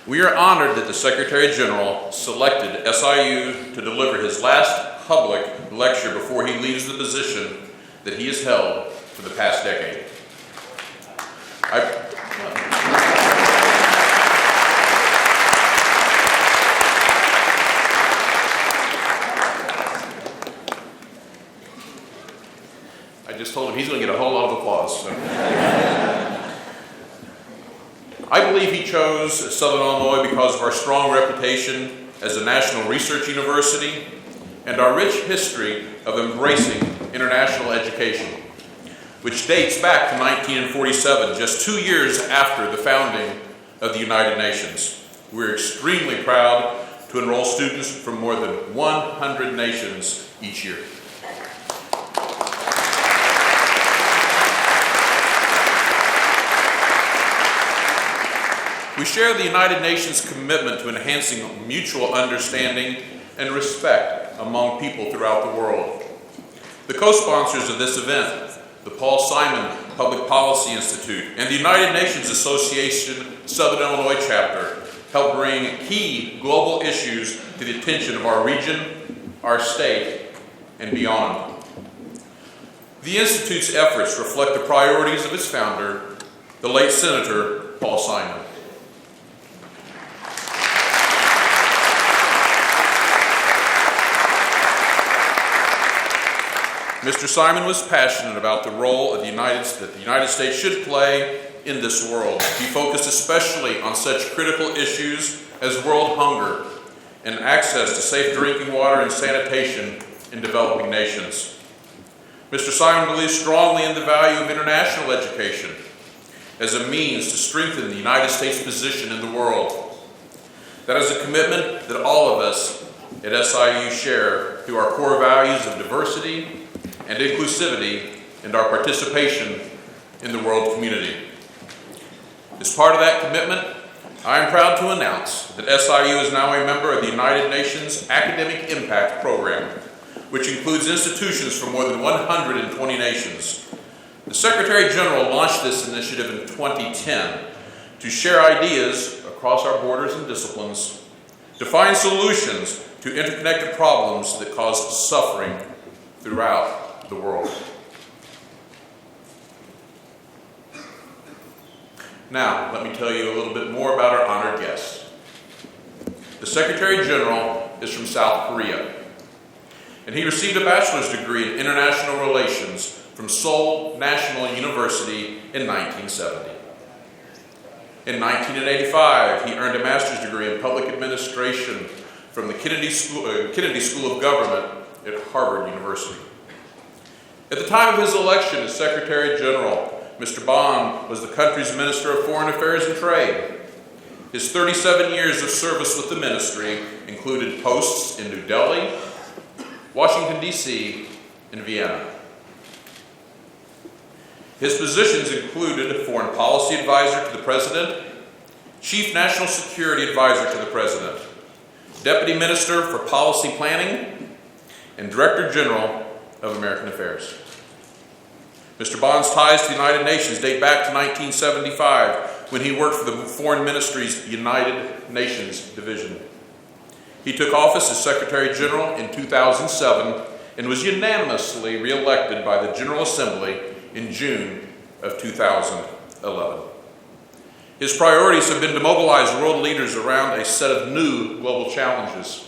We are honored that the Secretary General selected SIU to deliver his last public lecture before he leaves the position that he has held for the past decade. I just told him he's going to get a whole lot of applause. So. I believe he chose Southern Illinois because of our strong reputation as a national research university and our rich history of embracing international education, which dates back to 1947, just 2 years after the founding of the United Nations. We're extremely proud to enroll students from more than 100 nations each year. We share the United Nations commitment to enhancing mutual understanding and respect among people throughout the world. The co-sponsors of this event, the Paul Simon Public Policy Institute and the United Nations Association Southern Illinois Chapter, help bring key global issues to the attention of our region, our state, and beyond. The Institute's efforts reflect the priorities of its founder, the late Senator Paul Simon. Mr. Simon was passionate about the role that the United States should play in this world. He focused especially on such critical issues as world hunger and access to safe drinking water and sanitation in developing nations. Mr. Simon believes strongly in the value of international education as a means to strengthen the United States' position in the world. That is a commitment that all of us at SIU share through our core values of diversity and inclusivity and our participation in the world community. As part of that commitment, I am proud to announce that SIU is now a member of the United Nations Academic Impact Program, which includes institutions from more than 120 nations. The Secretary General launched this initiative in 2010 to share ideas across our borders and disciplines, to find solutions to interconnected problems that cause suffering throughout the world. Now, let me tell you a little bit more about our honored guest. The Secretary General is from South Korea, and he received a bachelor's degree in international relations from Seoul National University in 1970. In 1985, he earned a master's degree in public administration from the Kennedy School of Government at Harvard University. At the time of his election as Secretary General, Mr. Bond was the country's Minister of Foreign Affairs and Trade. His 37 years of service with the ministry included posts in New Delhi, Washington, D.C., and Vienna. His positions included Foreign Policy Advisor to the President, Chief National Security Advisor to the President, Deputy Minister for Policy Planning, and Director General of American Affairs. Mr. Bond's ties to the United Nations date back to 1975 when he worked for the Foreign Ministry's United Nations Division. He took office as Secretary General in 2007 and was unanimously re-elected by the General Assembly in June of 2011. His priorities have been to mobilize world leaders around a set of new global challenges,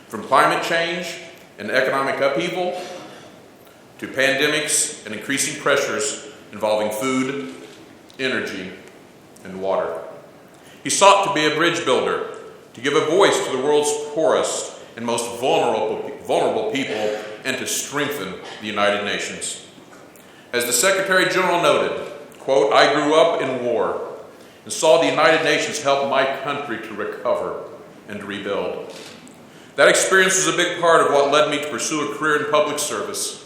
from climate change and economic upheaval to pandemics and increasing pressures involving food, energy, and water. He sought to be a bridge builder, to give a voice to the world's poorest and most vulnerable people, and to strengthen the United Nations. As the Secretary General noted, quote, "I grew up in war and saw the United Nations help my country to recover and rebuild. That experience was a big part of what led me to pursue a career in public service.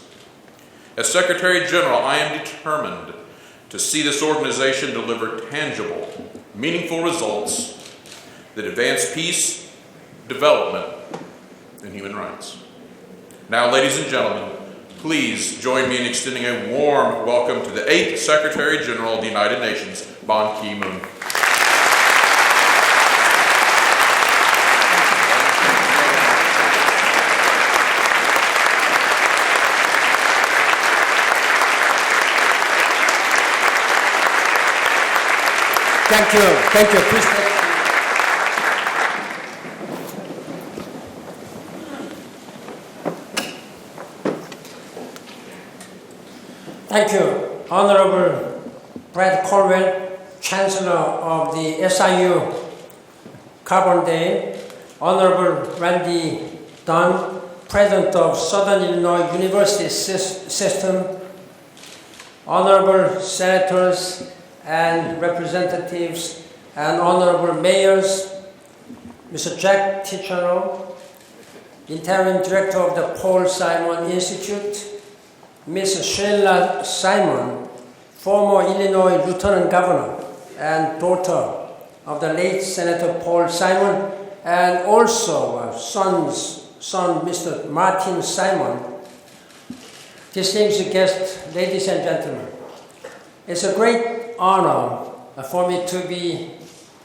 As Secretary General, I am determined to see this organization deliver tangible, meaningful results that advance peace, development, and human rights." Now, ladies and gentlemen, please join me in extending a warm welcome to the 8th Secretary General of the United Nations, Ban Ki-moon. Thank you. Thank you. Please. Thank you, Honorable Brad Colwell, Chancellor of the SIU Carbondale, Honorable Randy Dunn, President of Southern Illinois University System, Honorable Senators and Representatives, and Honorable Mayors, Mr. Jack Tichenor, Interim Director of the Paul Simon Institute, Ms. Sheila Simon, former Illinois Lieutenant Governor and daughter of the late Senator Paul Simon, and also son, Mr. Martin Simon. Distinguished guests, ladies and gentlemen, it's a great honor for me to be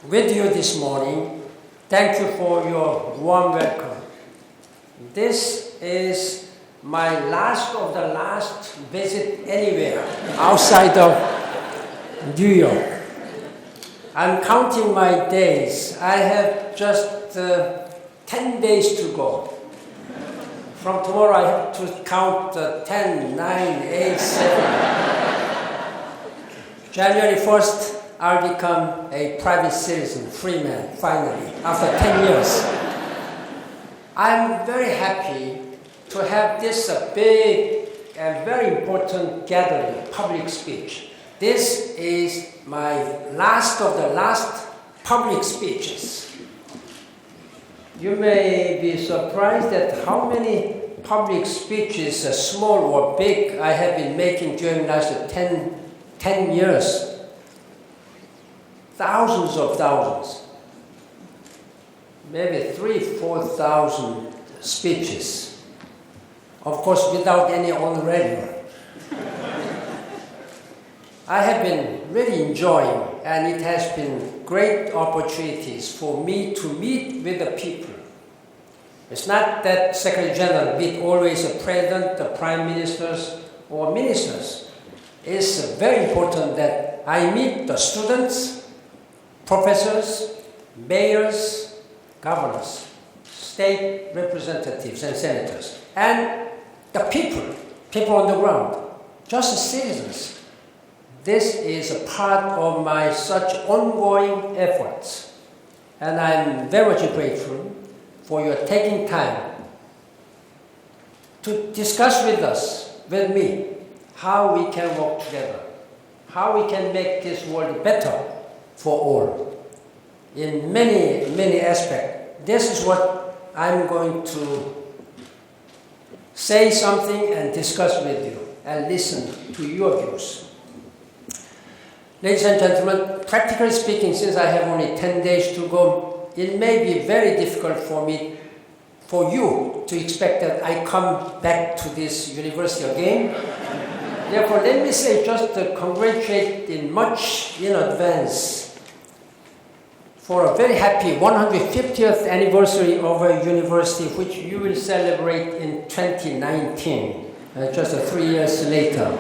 with you this morning. Thank you for your warm welcome. This is my last of the last visit anywhere outside of New York. I'm counting my days. I have just 10 days to go. From tomorrow I have to count 10, 9, 8, 7. January 1st, I'll become a private citizen, free man, finally, after 10 years. I'm very happy to have this big and very important gathering, public speech. This is my last of the last public speeches. You may be surprised at how many public speeches, small or big, I have been making during the last 10 years. Thousands of thousands. Maybe 3,000, 4,000 speeches. Of course, without any on radio. I have been really enjoying, and it has been great opportunities for me to meet with the people. It's not that Secretary General meet always the President, the Prime Ministers, or Ministers. It's very important that I meet the students, professors, mayors, governors, state representatives and senators, and the people on the ground, just the citizens. This is a part of my such ongoing efforts, and I'm very much grateful for your taking time to discuss with me, how we can work together, how we can make this world better for all, in many, many aspects. This is what I'm going to say something and discuss with you and listen to your views. Ladies and gentlemen, practically speaking, since I have only 10 days to go, it may be very difficult for you to expect that I come back to this university again. Therefore, let me say just to congratulate much in advance for a very happy 150th anniversary of a university which you will celebrate in 2019, just 3 years later.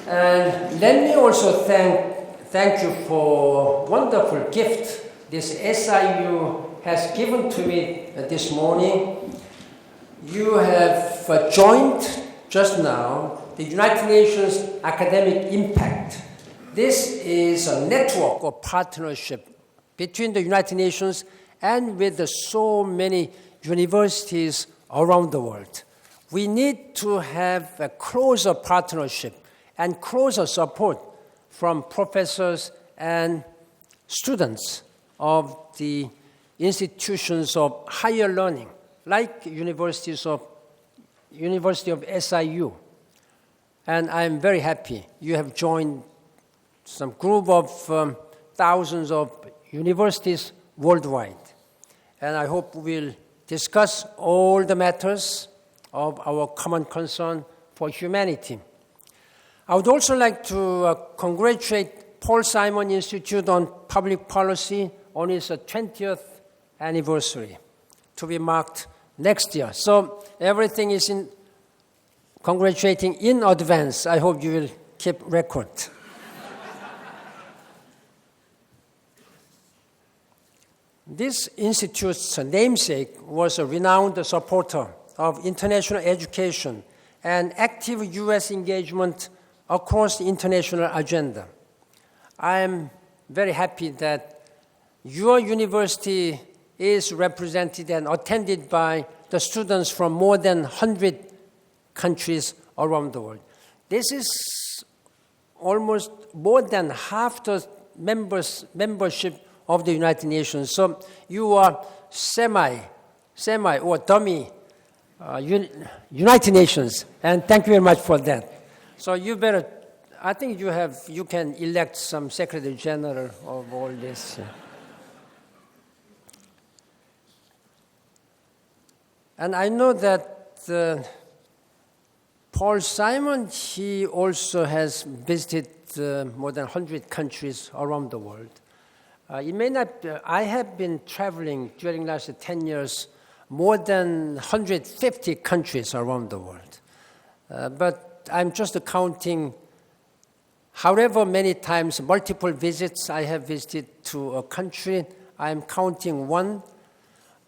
And let me also thank you for wonderful gift this SIU has given to me this morning. You have joined just now the United Nations Academic Impact. This is a network of partnership between the United Nations and with so many universities around the world. We need to have a closer partnership and closer support from professors and students of the institutions of higher learning, like University of SIU. And I'm very happy you have joined some group of thousands of universities worldwide. And I hope we'll discuss all the matters of our common concern for humanity. I would also like to congratulate Paul Simon Institute on Public Policy on its 20th anniversary to be marked next year. So everything is in congratulating in advance. I hope you will keep record. This institute's namesake was a renowned supporter of international education and active U.S. engagement across the international agenda. I am very happy that your university is represented and attended by the students from more than 100 countries around the world. This is almost more than half the membership of the United Nations. So you are semi or dummy United Nations, and thank you very much for that. So you better, I think you can elect some Secretary General of all this. And I know that Paul Simon, he also has visited more than 100 countries around the world. It may not, I have been traveling during the last 10 years more than 150 countries around the world. But I'm just counting however many times, multiple visits I have visited to a country. I'm counting one.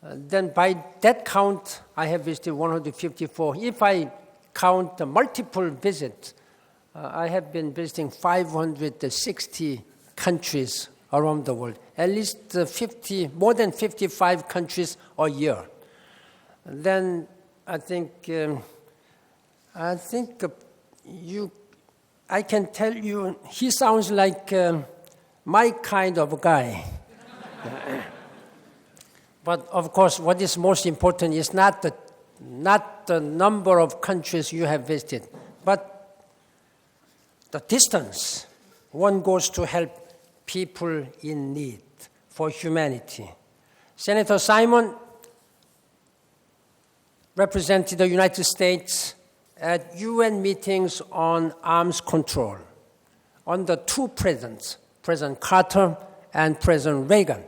Then by that count, I have visited 154. If I count the multiple visits, I have been visiting 560 countries around the world, at least more than 55 countries a year. Then I think I can tell you, he sounds like my kind of guy. But of course, what is most important is not the number of countries you have visited, but the distance one goes to help people in need for humanity. Senator Simon represented the United States at UN meetings on arms control under two presidents, President Carter and President Reagan.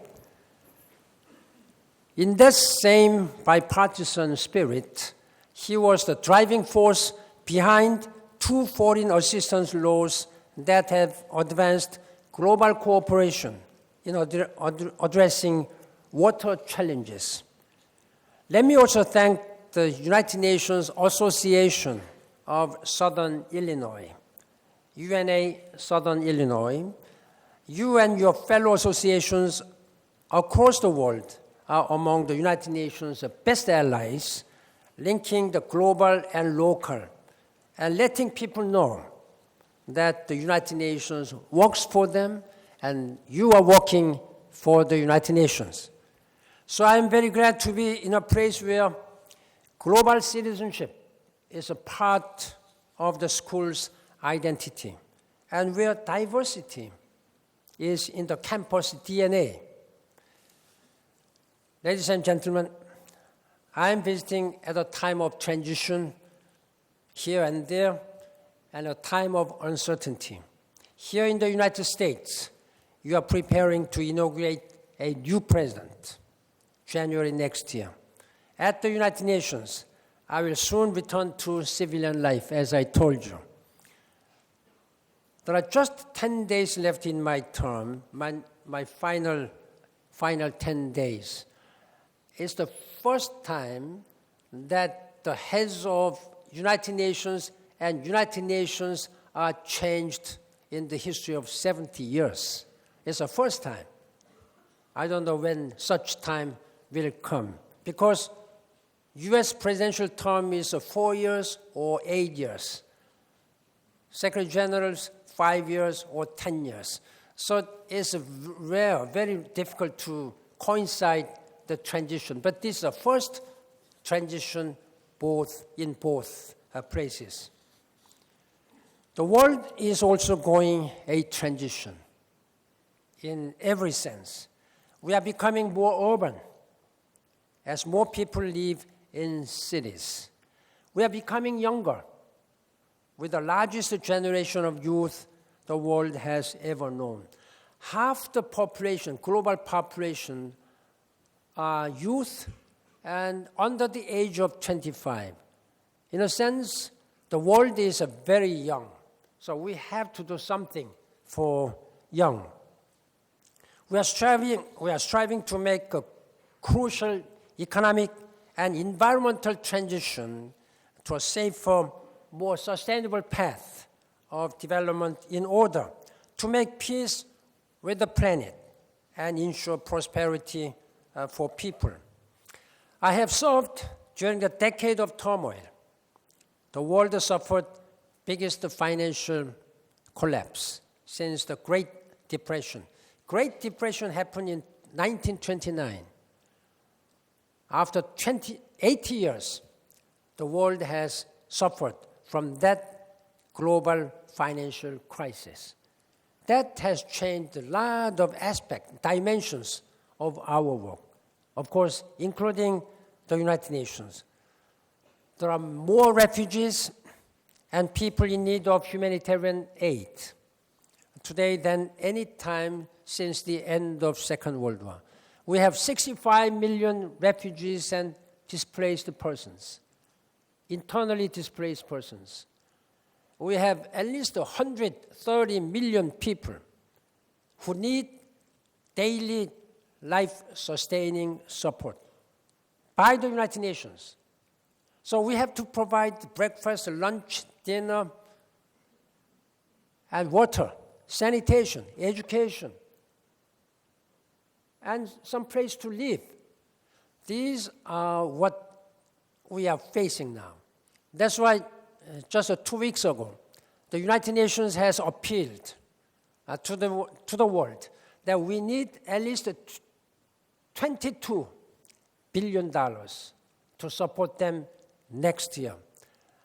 In that same bipartisan spirit, he was the driving force behind two foreign assistance laws that have advanced global cooperation in addressing water challenges. Let me also thank the United Nations Association of Southern Illinois, UNA Southern Illinois. You and your fellow associations across the world are among the United Nations' best allies, linking the global and local, and letting people know that the United Nations works for them, and you are working for the United Nations. So I'm very glad to be in a place where global citizenship is a part of the school's identity, and where diversity is in the campus DNA. Ladies and gentlemen, I am visiting at a time of transition here and there, and a time of uncertainty. Here in the United States, you are preparing to inaugurate a new president, January next year. At the United Nations, I will soon return to civilian life, as I told you. There are just 10 days left in my term, my final 10 days. It's the first time that the heads of United Nations and United Nations are changed in the history of 70 years. It's the first time. I don't know when such time will come, because U.S. presidential term is 4 years or 8 years. Secretary Generals, 5 years or 10 years. So it's rare, very difficult to coincide the transition. But this is the first transition in both places. The world is also going a transition in every sense. We are becoming more urban as more people live in cities. We are becoming younger with the largest generation of youth the world has ever known. Half the population, global population, are youth and under the age of 25. In a sense, the world is very young, so we have to do something for young. We are striving to make a crucial economic and environmental transition to a safer, more sustainable path of development in order to make peace with the planet and ensure prosperity for people. I have served during the decade of turmoil. The world suffered biggest financial collapse since the Great Depression. Great Depression happened in 1929. After 80 years, the world has suffered from that global financial crisis. That has changed a lot of aspects, dimensions of our work, of course, including the United Nations. There are more refugees and people in need of humanitarian aid today than any time since the end of Second World War. We have 65 million refugees and displaced persons, internally displaced persons. We have at least 130 million people who need daily life-sustaining support by the United Nations. So we have to provide breakfast, lunch, dinner, and water, sanitation, education, and some place to live. These are what we are facing now. That's why just 2 weeks ago, the United Nations has appealed to the world that we need at least $22 billion to support them next year.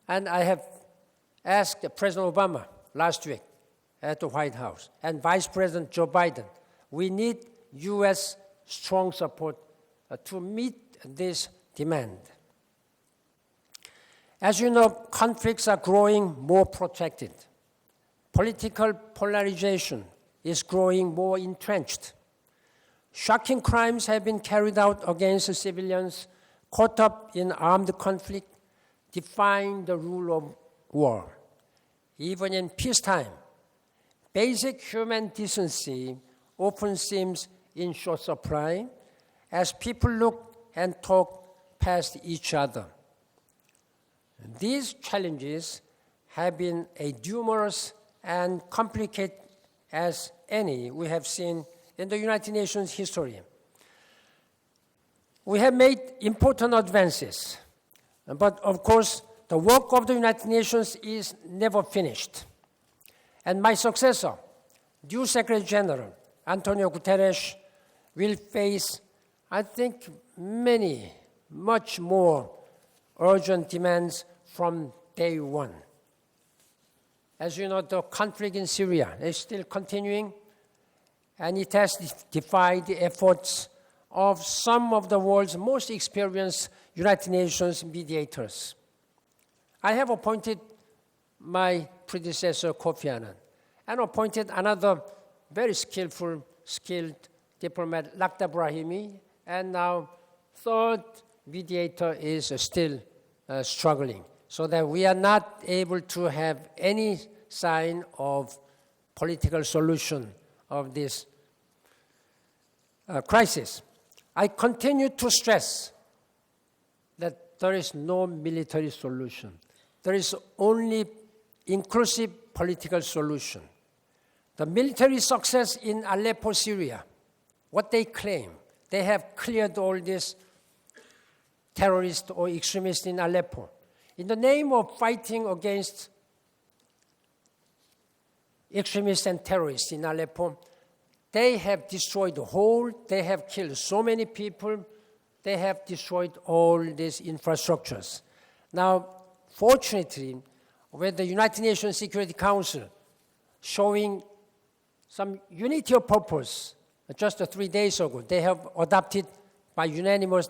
And I have asked President Obama last week at the White House and Vice President Joe Biden, we need U.S. strong support to meet this demand. As you know, conflicts are growing more protracted. Political polarization is growing more entrenched. Shocking crimes have been carried out against civilians caught up in armed conflict, defying the rule of war. Even in peacetime, basic human decency often seems in short supply as people look and talk past each other. These challenges have been as numerous and complicated as any we have seen in the United Nations history. We have made important advances, but of course, the work of the United Nations is never finished. And my successor, new Secretary General Antonio Guterres, will face, I think, much more urgent demands from day one. As you know, the conflict in Syria is still continuing, and it has defied the efforts of some of the world's most experienced United Nations mediators. I have appointed my predecessor, Kofi Annan, and appointed another very skilled diplomat, Lakhdar Brahimi, and now third mediator is still struggling, so that we are not able to have any sign of political solution of this crisis. I continue to stress that there is no military solution. There is only inclusive political solution. The military success in Aleppo, Syria, what they claim, they have cleared all these terrorists or extremists in Aleppo. In the name of fighting against extremists and terrorists in Aleppo, they have destroyed the whole, they have killed so many people, they have destroyed all these infrastructures. Now, fortunately, with the United Nations Security Council showing some unity of purpose, just 3 days ago, they have adopted by unanimous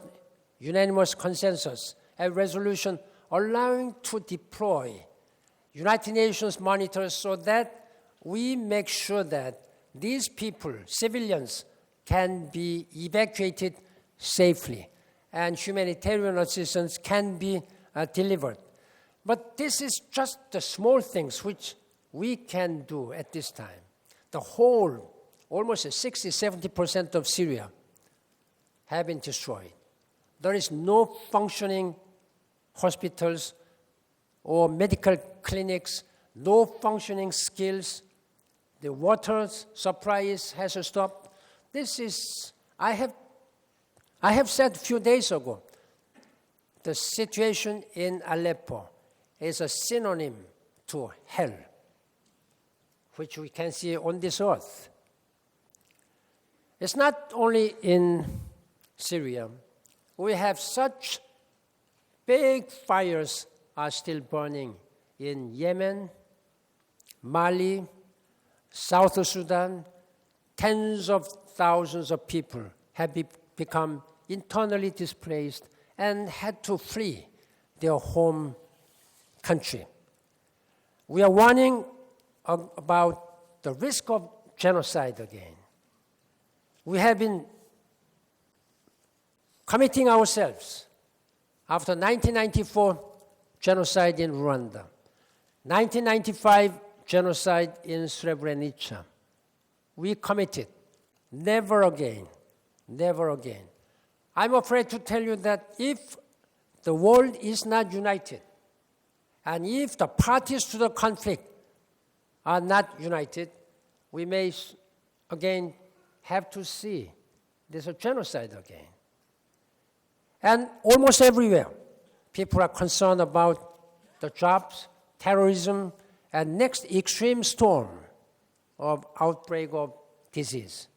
consensus a resolution allowing to deploy United Nations monitors so that we make sure that these people, civilians, can be evacuated safely and humanitarian assistance can be delivered. But this is just the small things which we can do at this time. The whole almost 60-70% of Syria have been destroyed. There is no functioning hospitals or medical clinics, no functioning skills. The water supply has stopped. This is, I have said a few days ago, the situation in Aleppo is a synonym to hell, which we can see on this earth. It's not only in Syria. We have such big fires are still burning in Yemen, Mali, South Sudan. Tens of thousands of people have become internally displaced and had to flee their home country. We are warning about the risk of genocide again. We have been committing ourselves after 1994 genocide in Rwanda, 1995 genocide in Srebrenica. We committed, never again, never again. I'm afraid to tell you that if the world is not united, and if the parties to the conflict are not united, we may again have to see there's a genocide again. And almost everywhere, people are concerned about the jobs, terrorism, and next extreme storm of outbreak of disease.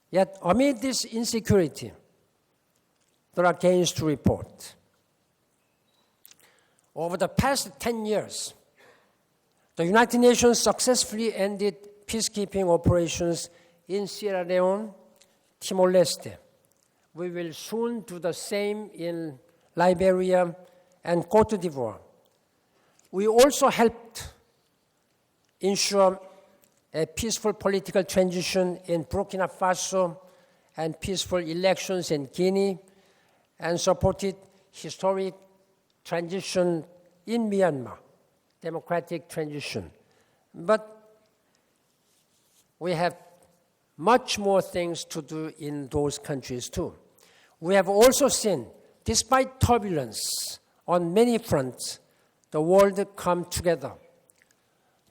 Yet amid this insecurity, there are gains to report. Over the past 10 years, the United Nations successfully ended peacekeeping operations in Sierra Leone, Timor-Leste. We will soon do the same in Liberia and Côte d'Ivoire. We also helped ensure a peaceful political transition in Burkina Faso and peaceful elections in Guinea, and supported historic transition in Myanmar, democratic transition. But we have much more things to do in those countries too. We have also seen, despite turbulence on many fronts, the world come together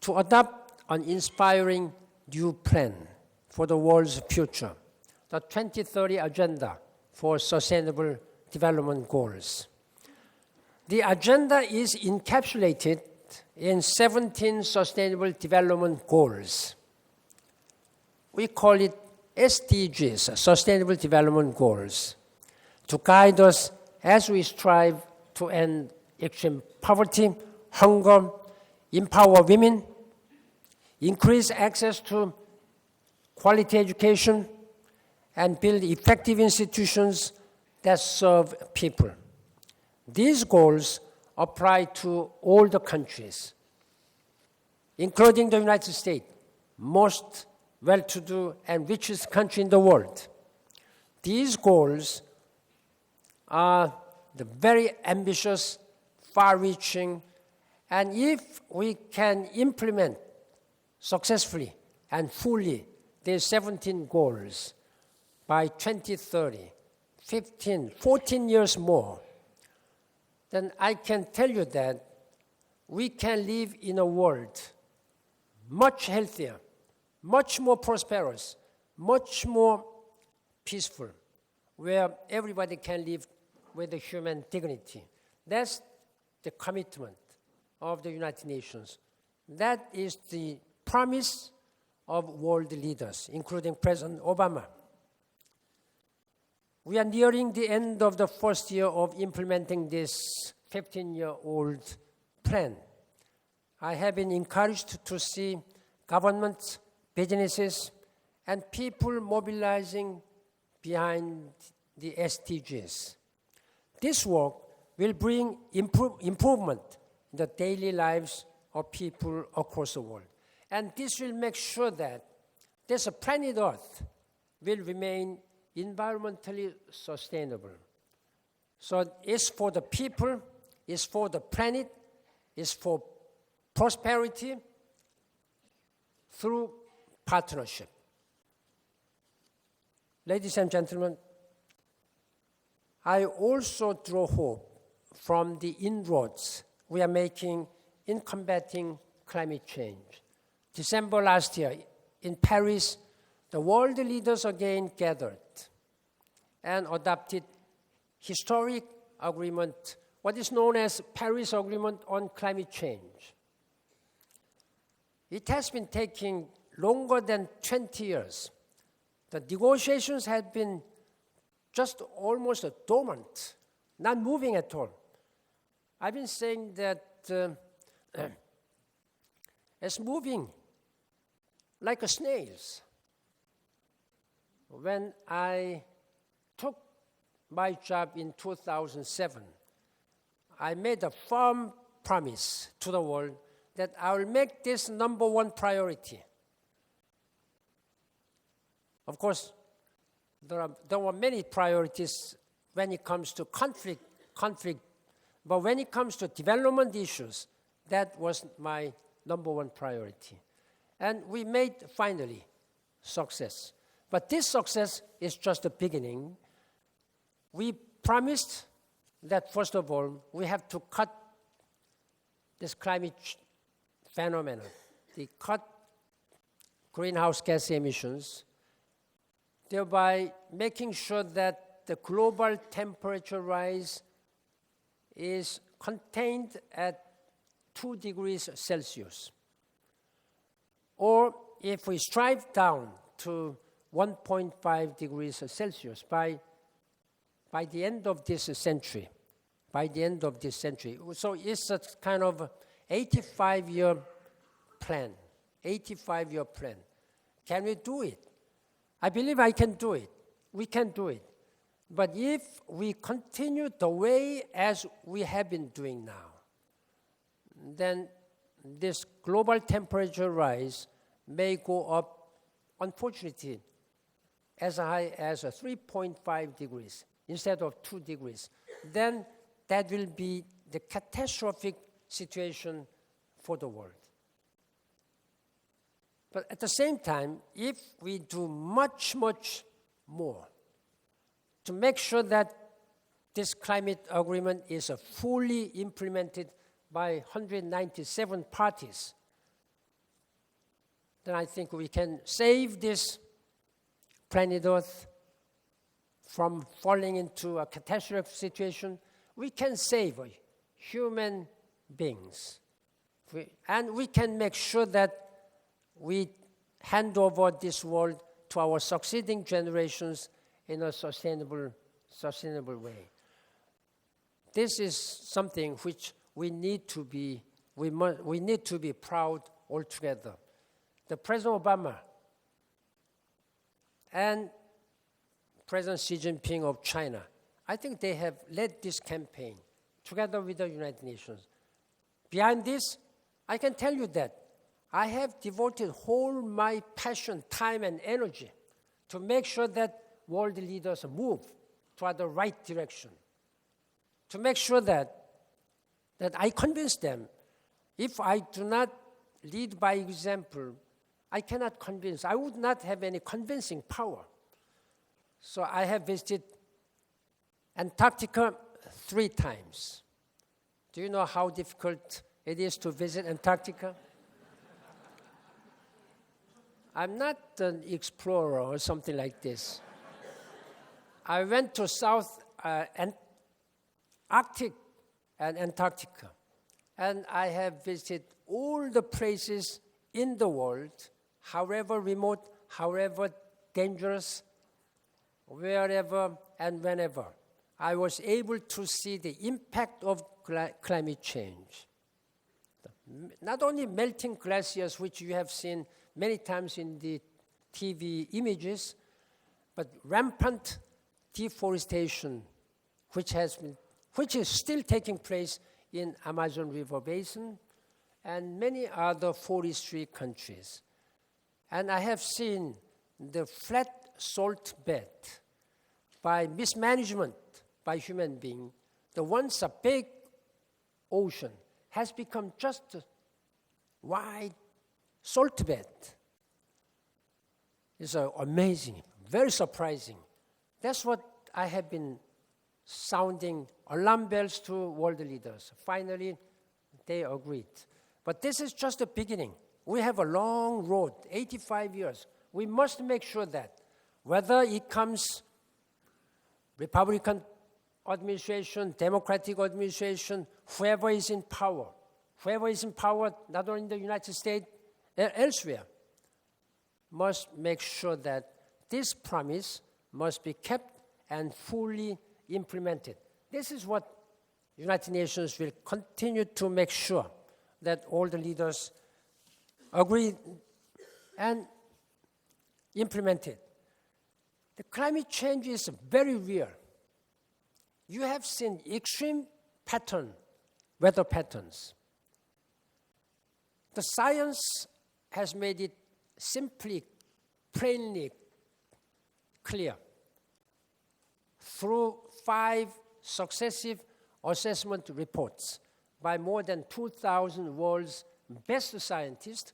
to adopt an inspiring new plan for the world's future, the 2030 Agenda for Sustainable Development Goals. The agenda is encapsulated in 17 Sustainable Development Goals. We call it SDGs, Sustainable Development Goals, to guide us as we strive to end extreme poverty, hunger, empower women, increase access to quality education, and build effective institutions that serve people. These goals apply to all the countries, including the United States, most well-to-do and richest country in the world. These goals are the very ambitious, far-reaching, and if we can implement successfully and fully these 17 goals by 2030, 14 years more, then I can tell you that we can live in a world much healthier, much more prosperous, much more peaceful, where everybody can live with a human dignity. That's the commitment of the United Nations. That is the promise of world leaders, including President Obama. We are nearing the end of the first year of implementing this 15-year-old plan. I have been encouraged to see governments, businesses, and people mobilizing behind the SDGs. This work will bring improvement in the daily lives of people across the world. And this will make sure that this planet Earth will remain environmentally sustainable. So it's for the people, it's for the planet, it's for prosperity through partnership. Ladies and gentlemen, I also draw hope from the inroads we are making in combating climate change. December last year, in Paris, the world leaders again gathered and adopted historic agreement, what is known as Paris Agreement on Climate Change. It has been taking longer than 20 years. The negotiations have been just almost dormant, not moving at all. I've been saying that it's moving like a snails. When I took my job in 2007, I made a firm promise to the world that I will make this number one priority. Of course, there were many priorities when it comes to conflict, but when it comes to development issues, that was my number one priority. And we made, finally, success. But this success is just the beginning. We promised that, first of all, we have to cut this climate phenomenon, the cut greenhouse gas emissions, thereby making sure that the global temperature rise is contained at 2 degrees Celsius. Or if we strive down to 1.5 degrees Celsius by the end of this century. So it's a kind of 85-year plan. Can we do it? I believe I can do it. We can do it. But if we continue the way as we have been doing now, then this global temperature rise may go up, unfortunately, as high as 3.5 degrees instead of 2 degrees. Then that will be the catastrophic situation for the world. But at the same time, if we do much, much more to make sure that this climate agreement is fully implemented by 197 parties, then I think we can save this planet Earth from falling into a catastrophic situation. We can save human beings. And we can make sure that we hand over this world to our succeeding generations in a sustainable way. This is something which we need to be proud altogether. The President Obama and President Xi Jinping of China, I think they have led this campaign together with the United Nations. Behind this, I can tell you that I have devoted whole my passion, time, and energy to make sure that world leaders move toward the right direction, to make sure that I convince them. If I do not lead by example, I cannot convince. I would not have any convincing power. So I have visited Antarctica 3 times. Do you know how difficult it is to visit Antarctica? I'm not an explorer or something like this. I went to South Arctic and Antarctica, and I have visited all the places in the world, however remote, however dangerous, wherever and whenever. I was able to see the impact of climate change. Not only melting glaciers, which you have seen many times in the TV images, but rampant deforestation, which is still taking place in Amazon River Basin and many other forestry countries. And I have seen the flat salt bed by mismanagement by human beings. The once a big ocean has become just a wide salt bed. is amazing, very surprising. That's what I have been sounding alarm bells to world leaders. Finally, they agreed. But this is just the beginning. We have a long road, 85 years. We must make sure that whether it comes Republican administration, Democratic administration, whoever is in power not only in the United States, elsewhere, must make sure that this promise must be kept and fully implemented. This is what United Nations will continue to make sure that all the leaders agree and implement it. The climate change is very real. You have seen extreme weather patterns. The science has made it simply, plainly clear through 5 successive assessment reports by more than 2,000 world's best scientists.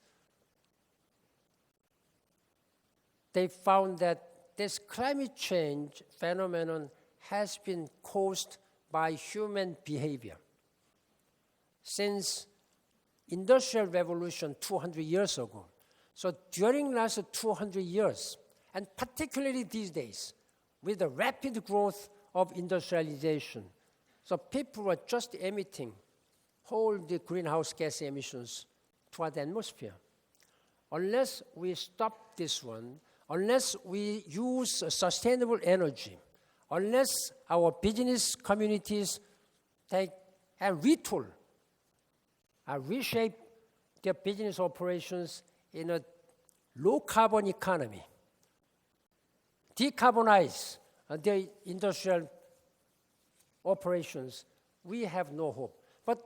They found that this climate change phenomenon has been caused by human behavior. Since Industrial Revolution 200 years ago, so during last 200 years, and particularly these days, with the rapid growth of industrialization, so people were just emitting whole the greenhouse gas emissions to the atmosphere. Unless we stop this one, unless we use sustainable energy, unless our business communities take and retool and reshape their business operations in a low-carbon economy, decarbonize their industrial operations, we have no hope. But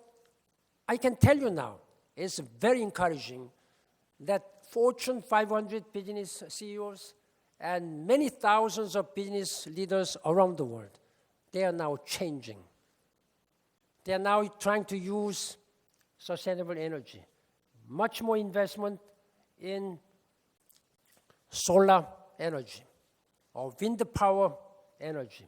I can tell you now, it's very encouraging that Fortune 500 business CEOs and many thousands of business leaders around the world, they are now changing. They are now trying to use sustainable energy. Much more investment in solar energy, or wind power energy,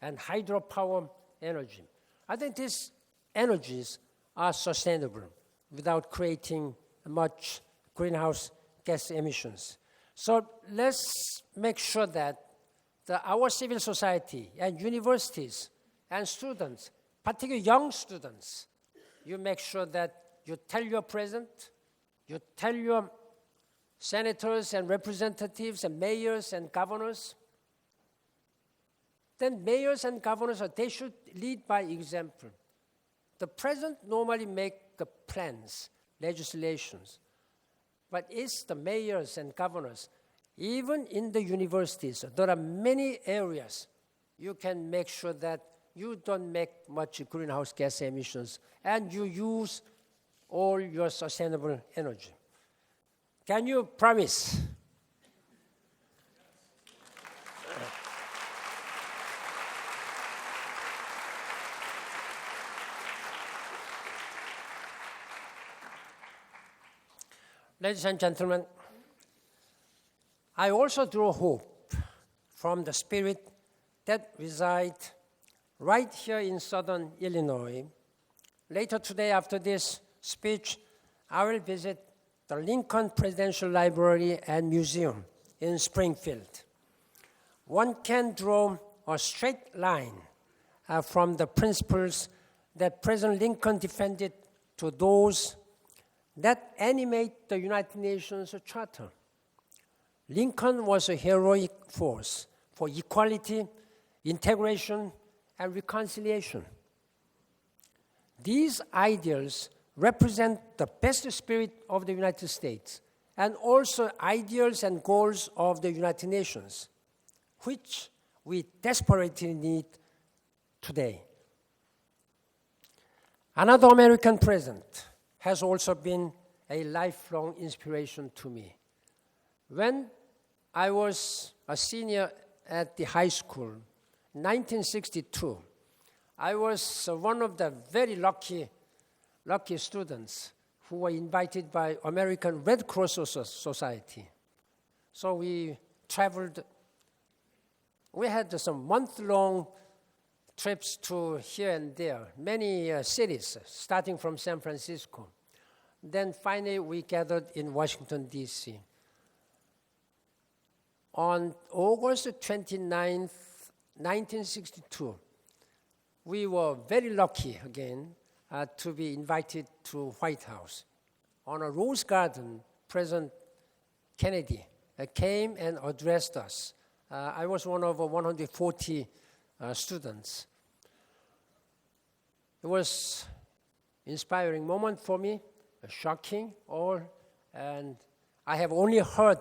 and hydropower energy. I think these energies are sustainable without creating much greenhouse gas emissions. So let's make sure that our civil society and universities and students, particularly young students, you make sure that you tell your president, you tell your senators and representatives and mayors and governors. Then mayors and governors, they should lead by example. The president normally makes plans, legislations, but it's the mayors and governors. Even in the universities, there are many areas you can make sure that you don't make much greenhouse gas emissions and you use all your sustainable energy. Can you promise? Ladies and gentlemen, I also draw hope from the spirit that resides right here in southern Illinois. Later today, after this speech, I will visit the Lincoln Presidential Library and Museum in Springfield. One can draw a straight line from the principles that President Lincoln defended to those that animate the United Nations Charter. Lincoln was a heroic force for equality, integration, and reconciliation. These ideals represent the best spirit of the United States and also ideals and goals of the United Nations, which we desperately need today. Another American president has also been a lifelong inspiration to me. When I was a senior at the high school, 1962, I was one of the very lucky students who were invited by American Red Cross Society. So we traveled. We had some month-long trips to here and there, many cities, starting from San Francisco. Then finally we gathered in Washington, D.C. On August 29th, 1962, we were very lucky again to be invited to White House. On a rose garden, President Kennedy came and addressed us. I was one of 140 students. It was an inspiring moment for me, shocking, and I have only heard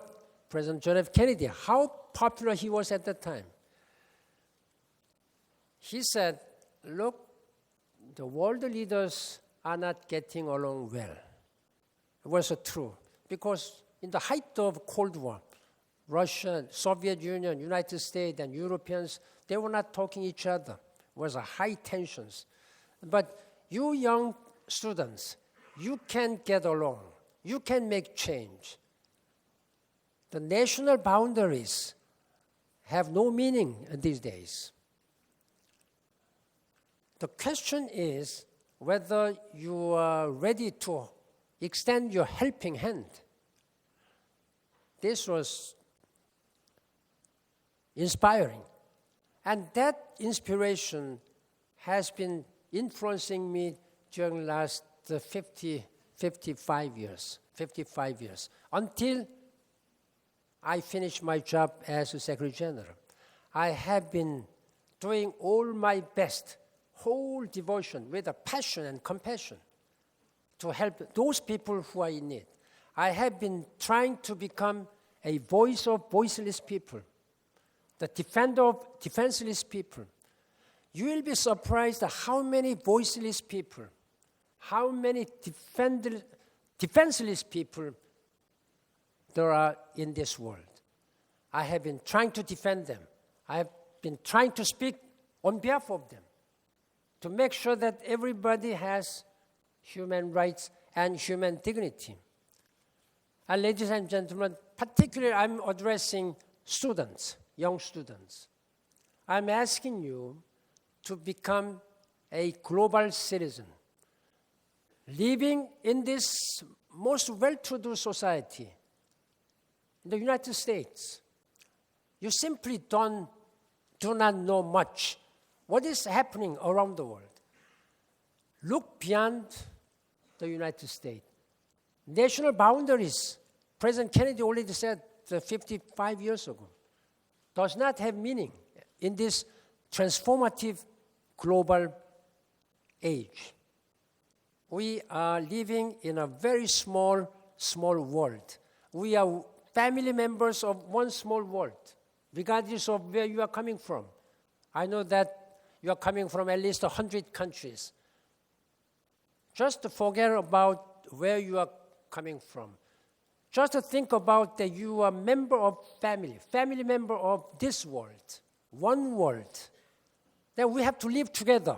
President John F. Kennedy, how popular he was at that time. He said, look, the world leaders are not getting along well. It was true, because in the height of Cold War, Russia, Soviet Union, United States, and Europeans, they were not talking each other. It was high tensions. But you young students, you can get along. You can make change. The national boundaries have no meaning these days. The question is whether you are ready to extend your helping hand. This was inspiring. And that inspiration has been influencing me during the last 55 years, until I finished my job as a Secretary General. I have been doing all my best, whole devotion with a passion and compassion to help those people who are in need. I have been trying to become a voice of voiceless people, the defender of defenseless people. You will be surprised at how many voiceless people, how many defenseless people there are in this world. I have been trying to defend them. I have been trying to speak on behalf of them to make sure that everybody has human rights and human dignity. And ladies and gentlemen, particularly I'm addressing students, young students. I'm asking you to become a global citizen, living in this most well-to-do society, in the United States. You simply do not know much what is happening around the world. Look beyond the United States. National boundaries, President Kennedy already said 55 years ago, does not have meaning in this transformative global age. We are living in a very small world. We are family members of one small world, regardless of where you are coming from. I know that you are coming from at least 100 countries. Just forget about where you are coming from. Just think about that you are a member of family member of this world, one world. Then we have to live together,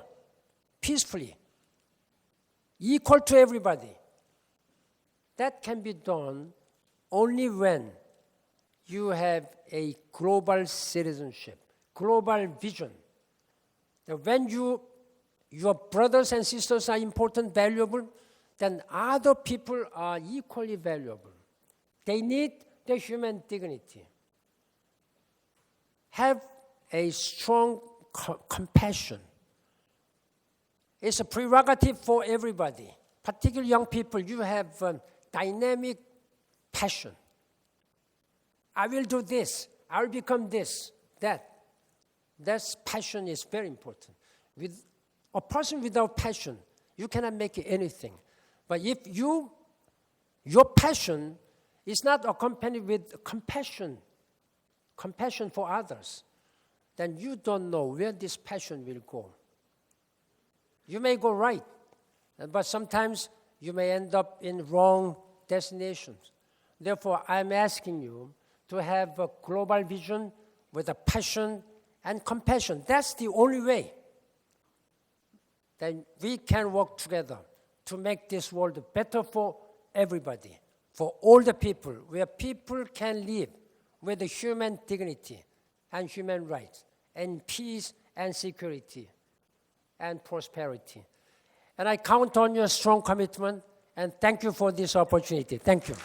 peacefully, equal to everybody. That can be done only when you have a global citizenship, global vision. That when your brothers and sisters are important, valuable, then other people are equally valuable. They need the human dignity. Have a strong compassion. It's a prerogative for everybody, particularly young people. You have dynamic passion. I will do this. I will become this, that. That passion is very important. With a person without passion, you cannot make anything. But if your passion is not accompanied with compassion for others, then you don't know where this passion will go. You may go right, but sometimes you may end up in wrong destinations. Therefore, I'm asking you to have a global vision with a passion and compassion. That's the only way that we can work together to make this world better for everybody, for all the people, where people can live with human dignity and human rights, and peace and security and prosperity. And I count on your strong commitment, and thank you for this opportunity. Thank you.